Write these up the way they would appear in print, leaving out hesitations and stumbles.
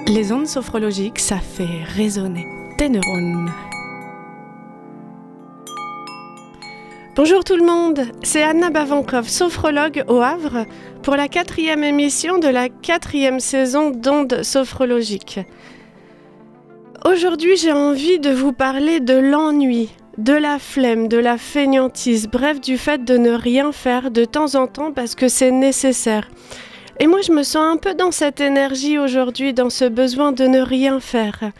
Les ondes sophrologiques, ça fait résonner tes neurones. Bonjour tout le monde, c'est Anna Babankov, sophrologue au Havre, pour la 4e émission de la 4e saison d'ondes sophrologiques. Aujourd'hui, j'ai envie de vous parler de l'ennui, de la flemme, de la fainéantise, bref, du fait de ne rien faire de temps en temps parce que c'est nécessaire. Et moi, je me sens un peu dans cette énergie aujourd'hui, dans ce besoin de ne rien faire.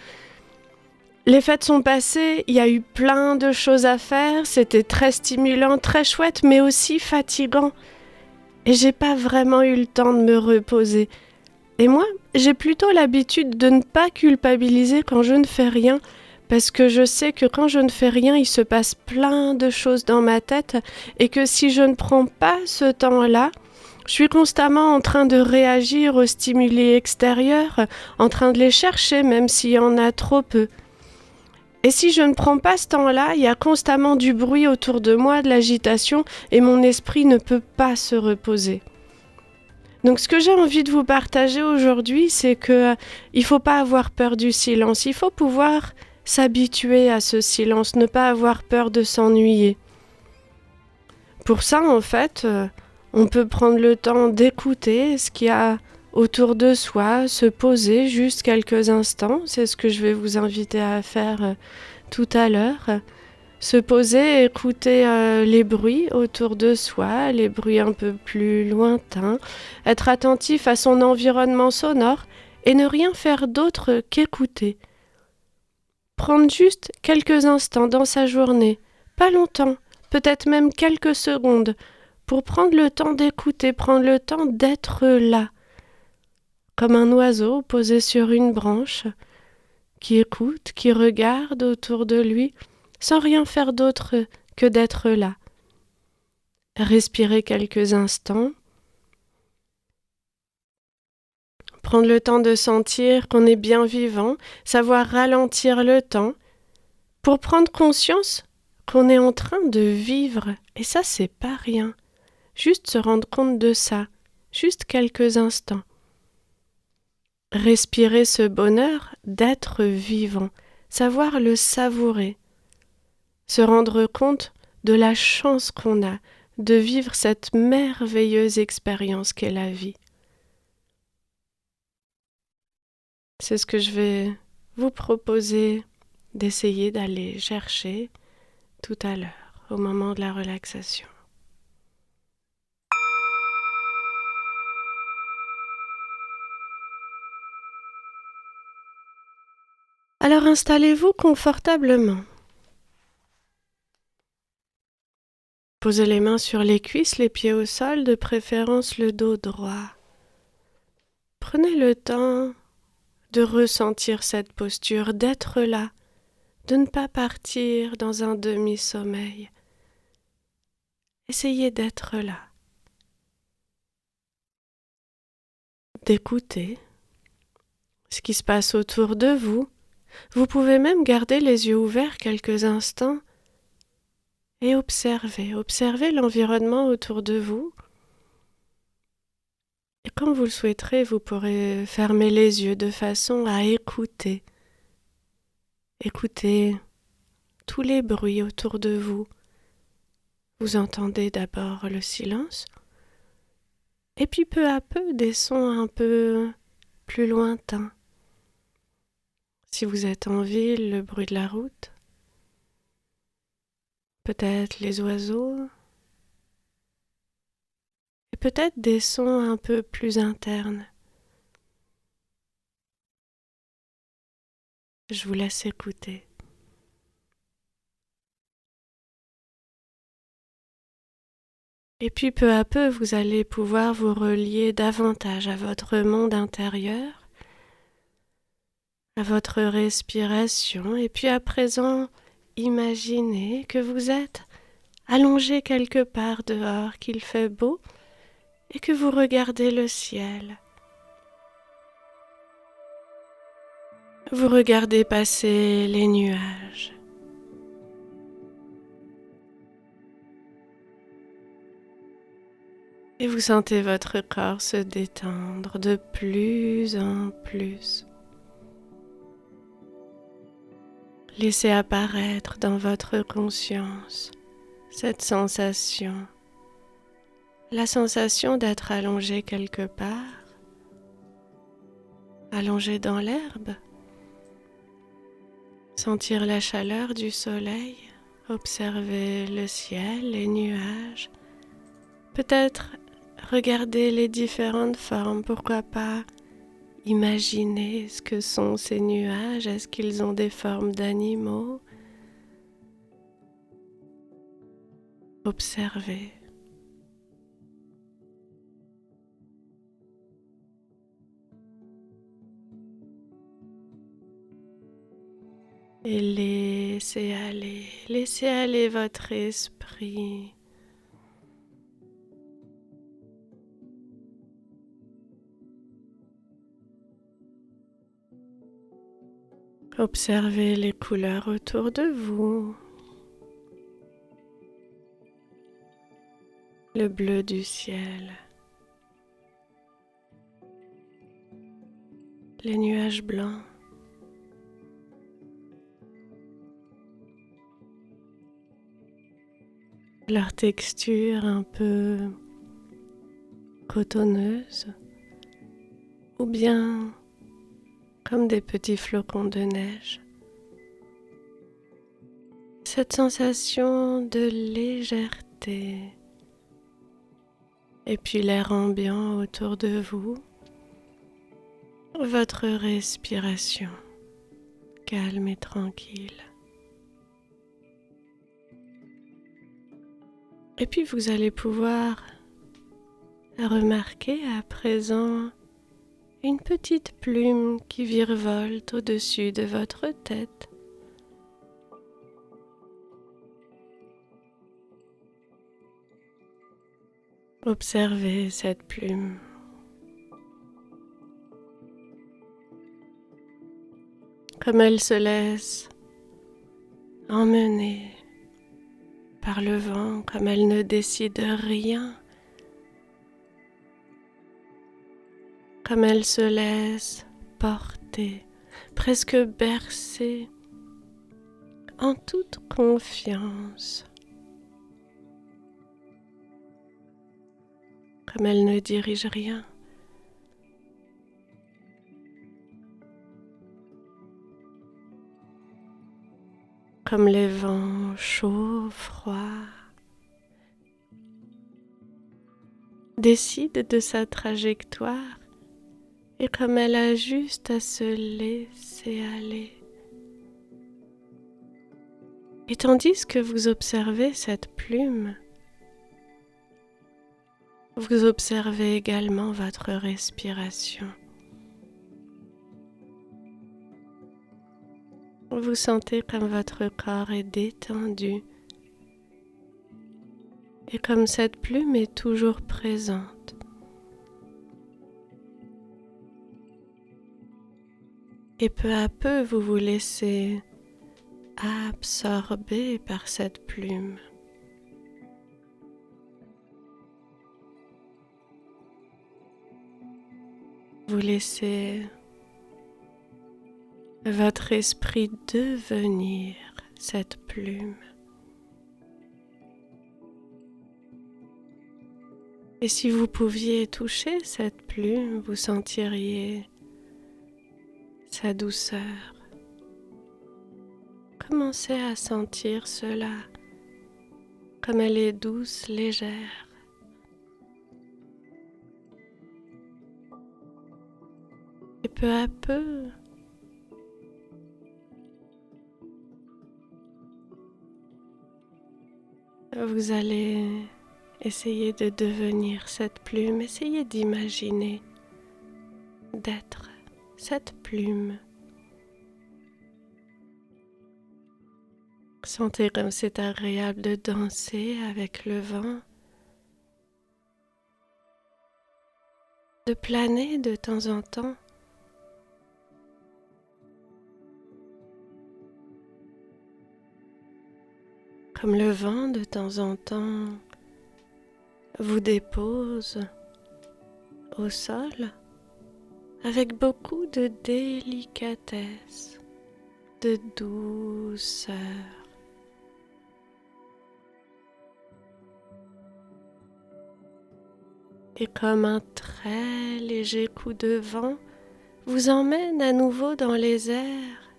Les fêtes sont passées, il y a eu plein de choses à faire, c'était très stimulant, très chouette, mais aussi fatigant. Et j'ai pas vraiment eu le temps de me reposer. Et moi, j'ai plutôt l'habitude de ne pas culpabiliser quand je ne fais rien, parce que je sais que quand je ne fais rien, il se passe plein de choses dans ma tête, et que si je ne prends pas ce temps-là, je suis constamment en train de réagir aux stimuli extérieurs, en train de les chercher même s'il y en a trop peu. Et si je ne prends pas ce temps-là, il y a constamment du bruit autour de moi, de l'agitation, et mon esprit ne peut pas se reposer. Donc ce que j'ai envie de vous partager aujourd'hui, c'est que il faut pas avoir peur du silence, il faut pouvoir s'habituer à ce silence, ne pas avoir peur de s'ennuyer. Pour ça, en fait, on peut prendre le temps d'écouter ce qu'il y a autour de soi, se poser juste quelques instants. C'est ce que je vais vous inviter à faire tout à l'heure. Se poser, écouter les bruits autour de soi, les bruits un peu plus lointains, être attentif à son environnement sonore et ne rien faire d'autre qu'écouter. Prendre juste quelques instants dans sa journée, pas longtemps, peut-être même quelques secondes, pour prendre le temps d'écouter, prendre le temps d'être là, comme un oiseau posé sur une branche, qui écoute, qui regarde autour de lui, sans rien faire d'autre que d'être là. Respirer quelques instants, prendre le temps de sentir qu'on est bien vivant, savoir ralentir le temps, pour prendre conscience qu'on est en train de vivre, et ça c'est pas rien. Juste se rendre compte de ça, juste quelques instants. Respirer ce bonheur d'être vivant, savoir le savourer, se rendre compte de la chance qu'on a de vivre cette merveilleuse expérience qu'est la vie. C'est ce que je vais vous proposer d'essayer d'aller chercher tout à l'heure, au moment de la relaxation. Alors installez-vous confortablement. Posez les mains sur les cuisses, les pieds au sol, de préférence le dos droit. Prenez le temps de ressentir cette posture, d'être là, de ne pas partir dans un demi-sommeil. Essayez d'être là, d'écouter ce qui se passe autour de vous. Vous pouvez même garder les yeux ouverts quelques instants et observer l'environnement autour de vous. Et quand vous le souhaiterez, vous pourrez fermer les yeux de façon à écouter. Écoutez tous les bruits autour de vous. Vous entendez d'abord le silence, et puis peu à peu des sons un peu plus lointains. Si vous êtes en ville, le bruit de la route, peut-être les oiseaux, et peut-être des sons un peu plus internes. Je vous laisse écouter. Et puis peu à peu, vous allez pouvoir vous relier davantage à votre monde intérieur, à votre respiration. Et puis à présent, imaginez que vous êtes allongé quelque part dehors, qu'il fait beau, et que vous regardez le ciel. Vous regardez passer les nuages. Et vous sentez votre corps se détendre de plus en plus. Laissez apparaître dans votre conscience cette sensation, la sensation d'être allongé quelque part, allongé dans l'herbe, sentir la chaleur du soleil, observer le ciel, les nuages, peut-être regarder les différentes formes, pourquoi pas imaginer ce que sont ces nuages, est-ce qu'ils ont des formes d'animaux? Observez. Et laissez aller votre esprit. Observez les couleurs autour de vous. Le bleu du ciel. Les nuages blancs. Leur texture un peu cotonneuse ou bien comme des petits flocons de neige. Cette sensation de légèreté et puis l'air ambiant autour de vous, votre respiration calme et tranquille. Et puis vous allez pouvoir remarquer à présent une petite plume qui virevolte au-dessus de votre tête. Observez cette plume. Comme elle se laisse emmener par le vent, comme elle ne décide rien, comme elle se laisse porter, presque bercer, en toute confiance, comme elle ne dirige rien. Comme les vents chauds, froids, décide de sa trajectoire et comme elle a juste à se laisser aller. Et tandis que vous observez cette plume, vous observez également votre respiration. Vous sentez comme votre corps est détendu et comme cette plume est toujours présente. Et peu à peu, vous vous laissez absorber par cette plume. Vous laissez votre esprit devenir cette plume. Et si vous pouviez toucher cette plume, vous sentiriez sa douceur. Commencez à sentir cela, comme elle est douce, légère. Et peu à peu, vous allez essayer de devenir cette plume, essayez d'imaginer d'être cette plume. Sentez comme c'est agréable de danser avec le vent, de planer de temps en temps. Comme le vent de temps en temps vous dépose au sol avec beaucoup de délicatesse. de douceur. Et comme un très léger coup de vent vous emmène à nouveau dans les airs,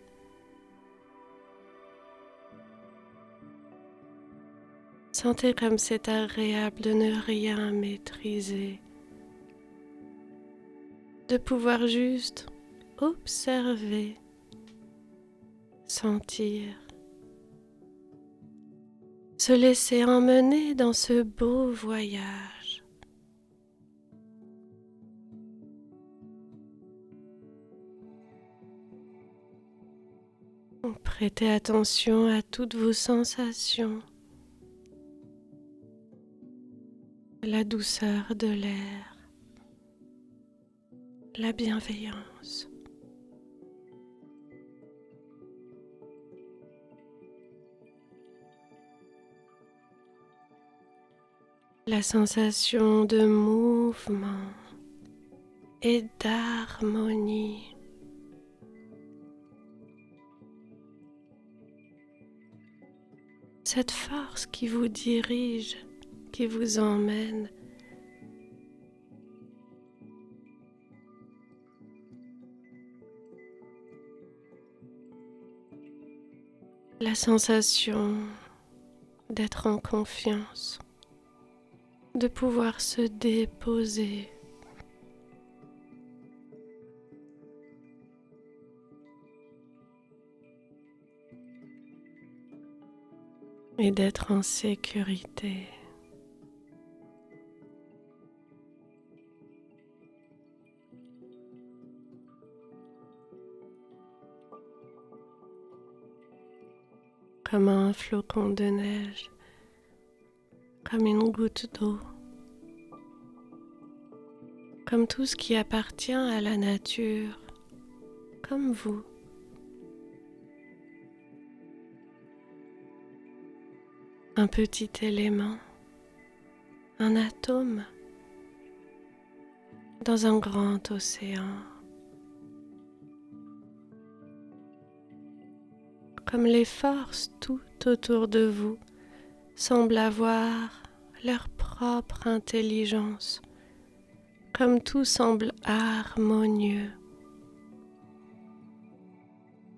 sentez comme c'est agréable de ne rien maîtriser, de pouvoir juste observer, sentir, se laisser emmener dans ce beau voyage. Prêtez attention à toutes vos sensations, la douceur de l'air, la bienveillance. La sensation de mouvement et d'harmonie. Cette force qui vous dirige, qui vous emmène. La sensation d'être en confiance, de pouvoir se déposer. Et d'être en sécurité. Comme un flocon de neige, comme une goutte d'eau, comme tout ce qui appartient à la nature, comme vous. Un petit élément, un atome dans un grand océan. Comme les forces tout autour de vous semblent avoir leur propre intelligence, comme tout semble harmonieux.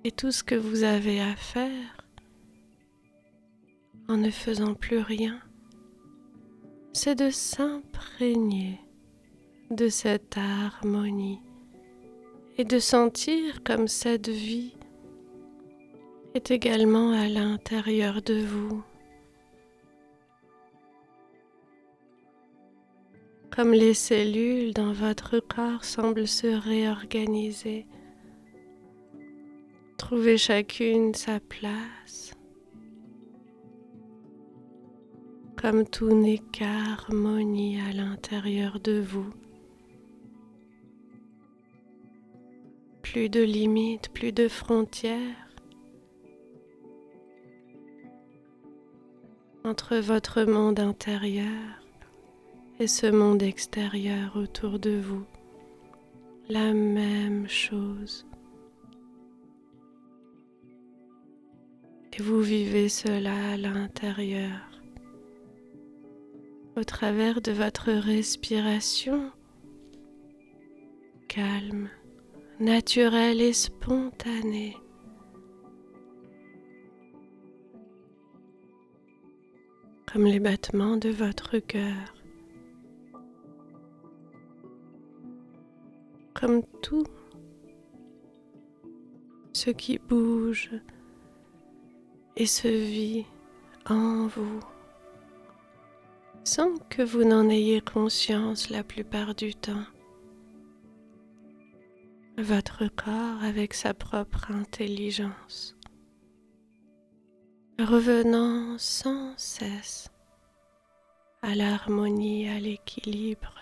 Et tout ce que vous avez à faire, en ne faisant plus rien, c'est de s'imprégner de cette harmonie et de sentir comme cette vie est également à l'intérieur de vous. Comme les cellules dans votre corps semblent se réorganiser, trouver chacune sa place. Comme tout n'est qu'harmonie à l'intérieur de vous. Plus de limites, plus de frontières entre votre monde intérieur et ce monde extérieur autour de vous. La même chose. Et vous vivez cela à l'intérieur. Au travers de votre respiration calme, naturelle et spontanée. Comme les battements de votre cœur. Comme tout ce qui bouge et se vit en vous. Sans que vous n'en ayez conscience la plupart du temps. Votre corps avec sa propre intelligence, revenant sans cesse à l'harmonie, à l'équilibre,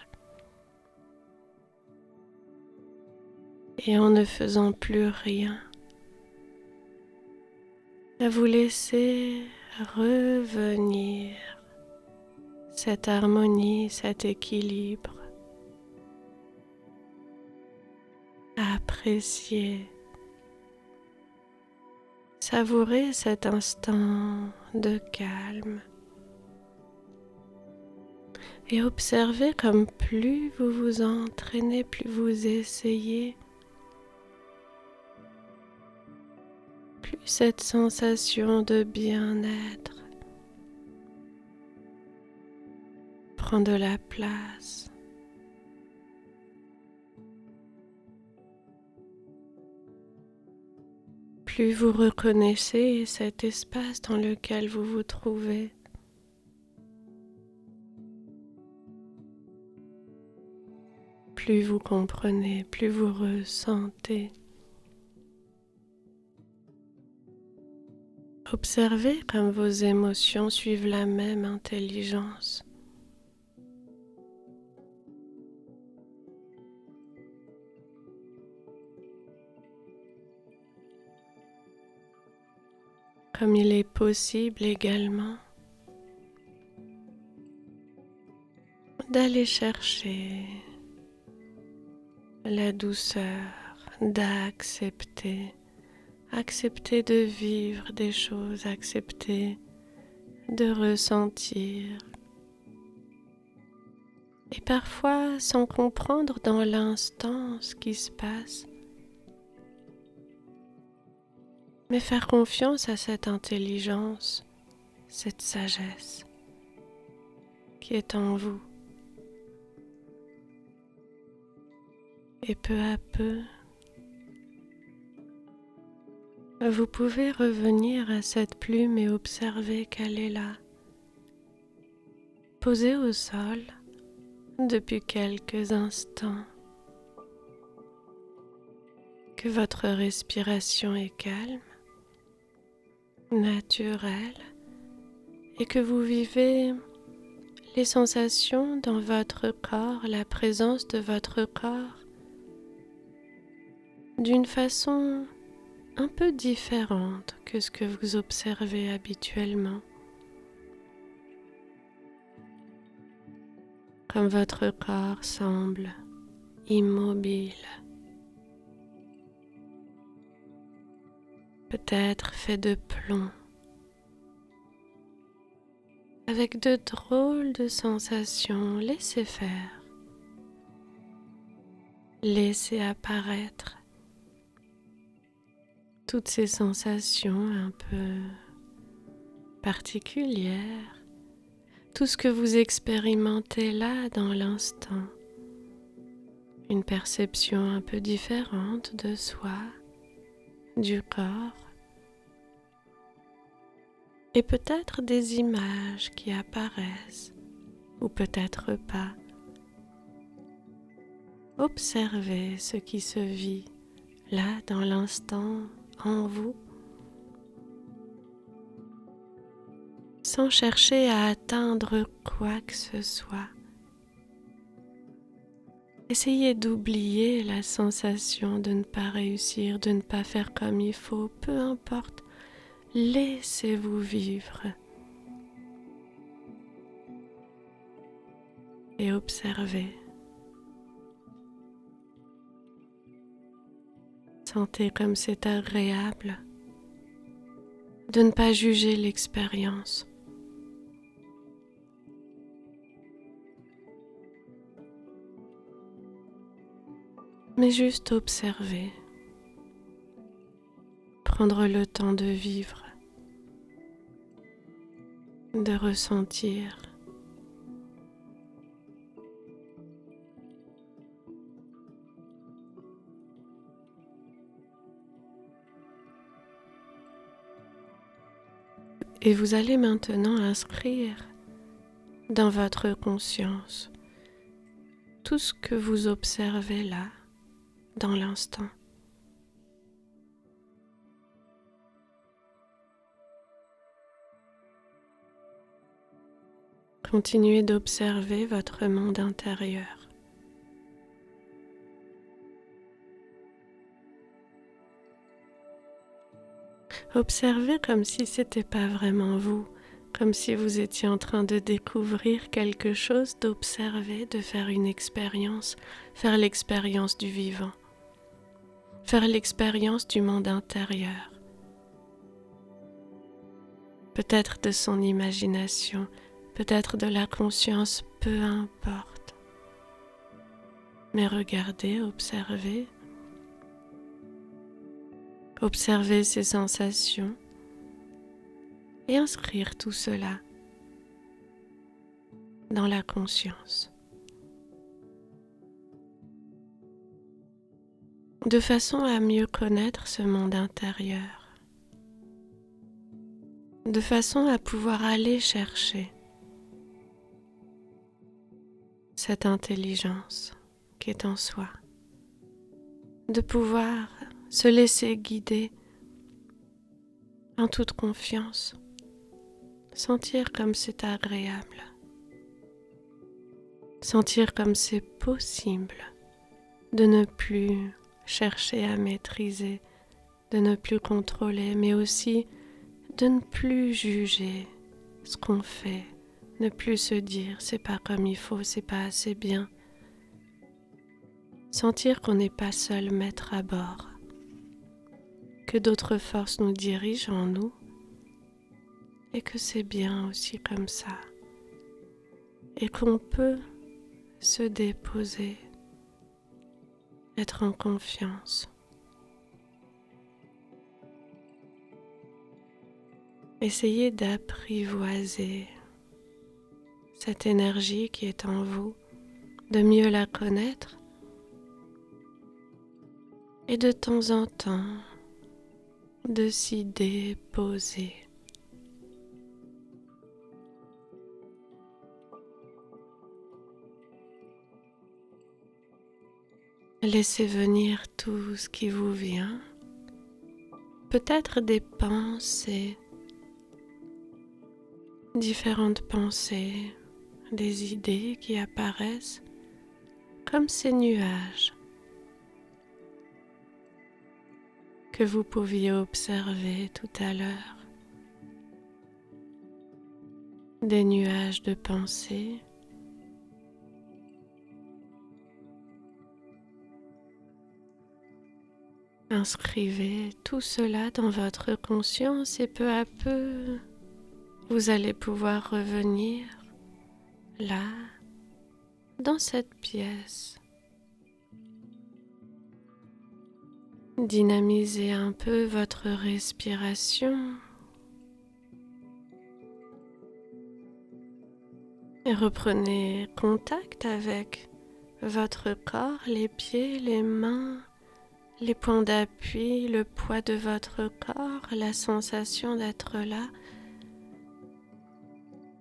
et en ne faisant plus rien, à vous laisser revenir cette harmonie, cet équilibre, à apprécier Savourez cet instant de calme et observez comme plus vous vous entraînez, plus vous essayez, plus cette sensation de bien-être prend de la place. Plus vous reconnaissez cet espace dans lequel vous vous trouvez, plus vous comprenez, plus vous ressentez. Observez comme vos émotions suivent la même intelligence. Comme il est possible également d'aller chercher la douceur, d'accepter, accepter de vivre des choses, accepter de ressentir. Et parfois, sans comprendre dans l'instant ce qui se passe, mais faire confiance à cette intelligence, cette sagesse qui est en vous. Et peu à peu, vous pouvez revenir à cette plume et observer qu'elle est là, posée au sol depuis quelques instants, que votre respiration est calme, naturelle, et que vous vivez les sensations dans votre corps, la présence de votre corps, d'une façon un peu différente que ce que vous observez habituellement. Comme votre corps semble immobile, peut-être fait de plomb, avec de drôles de sensations. Laissez faire, laissez apparaître toutes ces sensations un peu particulières, tout ce que vous expérimentez là dans l'instant, une perception un peu différente de soi, du corps, et peut-être des images qui apparaissent, ou peut-être pas. Observez ce qui se vit là dans l'instant en vous, sans chercher à atteindre quoi que ce soit. Essayez d'oublier la sensation de ne pas réussir, de ne pas faire comme il faut, peu importe. Laissez-vous vivre et observez. Sentez comme c'est agréable de ne pas juger l'expérience. Mais juste observer, prendre le temps de vivre, de ressentir. Et vous allez maintenant inscrire dans votre conscience tout ce que vous observez là, dans l'instant. Continuez d'observer votre monde intérieur. Observez comme si c'était pas vraiment vous, comme si vous étiez en train de découvrir quelque chose, d'observer, de faire une expérience, faire l'expérience du vivant, faire l'expérience du monde intérieur. peut-être de son imagination, peut-être de la conscience, peu importe. Mais regardez, observez ces sensations et inscrire tout cela dans la conscience. De façon à mieux connaître ce monde intérieur, de façon à pouvoir aller chercher cette intelligence qui est en soi, de pouvoir se laisser guider en toute confiance, sentir comme c'est agréable, sentir comme c'est possible de ne plus chercher à maîtriser, de ne plus contrôler, mais aussi de ne plus juger ce qu'on fait, ne plus se dire c'est pas comme il faut, c'est pas assez bien. Sentir qu'on n'est pas seul maître à bord, que d'autres forces nous dirigent en nous et que c'est bien aussi comme ça et qu'on peut se déposer, être en confiance. Essayez d'apprivoiser cette énergie qui est en vous, de mieux la connaître et de temps en temps de s'y déposer. Laissez venir tout ce qui vous vient, peut-être des pensées, différentes pensées, des idées qui apparaissent comme ces nuages que vous pouviez observer tout à l'heure. Des nuages de pensées. Inscrivez tout cela dans votre conscience et peu à peu, vous allez pouvoir revenir là, dans cette pièce. Dynamisez un peu votre respiration et reprenez contact avec votre corps, les pieds, les mains, les points d'appui, le poids de votre corps, la sensation d'être là.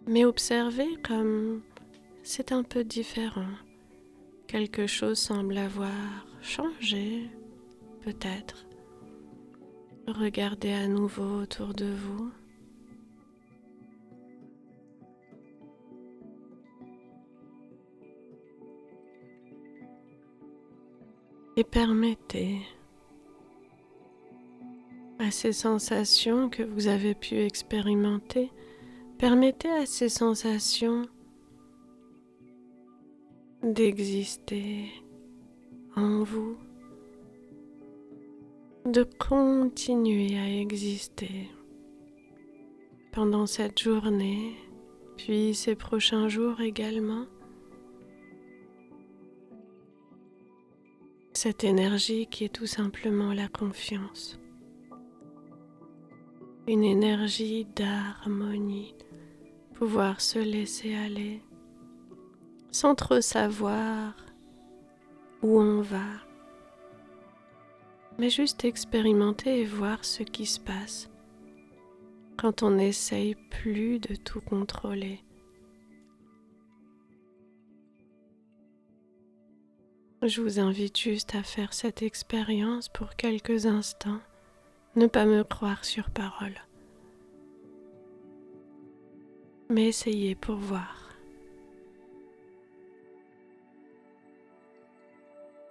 Mais observez comme c'est un peu différent. Quelque chose semble avoir changé, peut-être. Regardez à nouveau autour de vous. Et permettez à ces sensations que vous avez pu expérimenter, permettez à ces sensations d'exister en vous, de continuer à exister pendant cette journée, puis ces prochains jours également. Cette énergie qui est tout simplement la confiance. Une énergie d'harmonie, pouvoir se laisser aller sans trop savoir où on va, mais juste expérimenter et voir ce qui se passe quand on n'essaye plus de tout contrôler. Je vous invite juste à faire cette expérience pour quelques instants, ne pas me croire sur parole, mais essayez pour voir.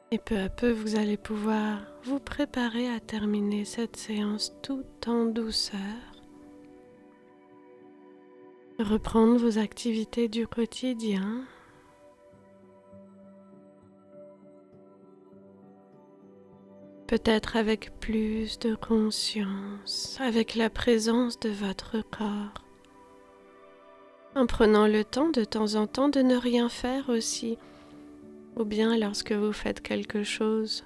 Et peu à peu, vous allez pouvoir vous préparer à terminer cette séance tout en douceur, reprendre vos activités du quotidien. peut-être avec plus de conscience, avec la présence de votre corps, en prenant le temps de temps en temps de ne rien faire aussi, ou bien lorsque vous faites quelque chose,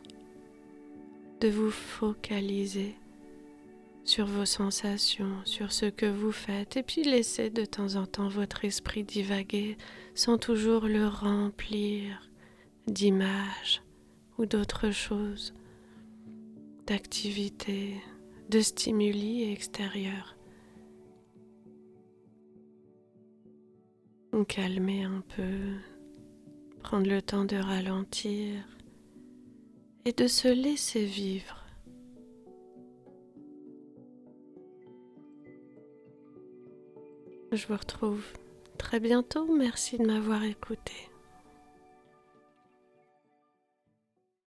de vous focaliser sur vos sensations, sur ce que vous faites, et puis laissez de temps en temps votre esprit divaguer sans toujours le remplir d'images ou d'autres choses, d'activités, de stimuli extérieurs. Calmer un peu, prendre le temps de ralentir et de se laisser vivre. Je vous retrouve très bientôt. Merci de m'avoir écouté.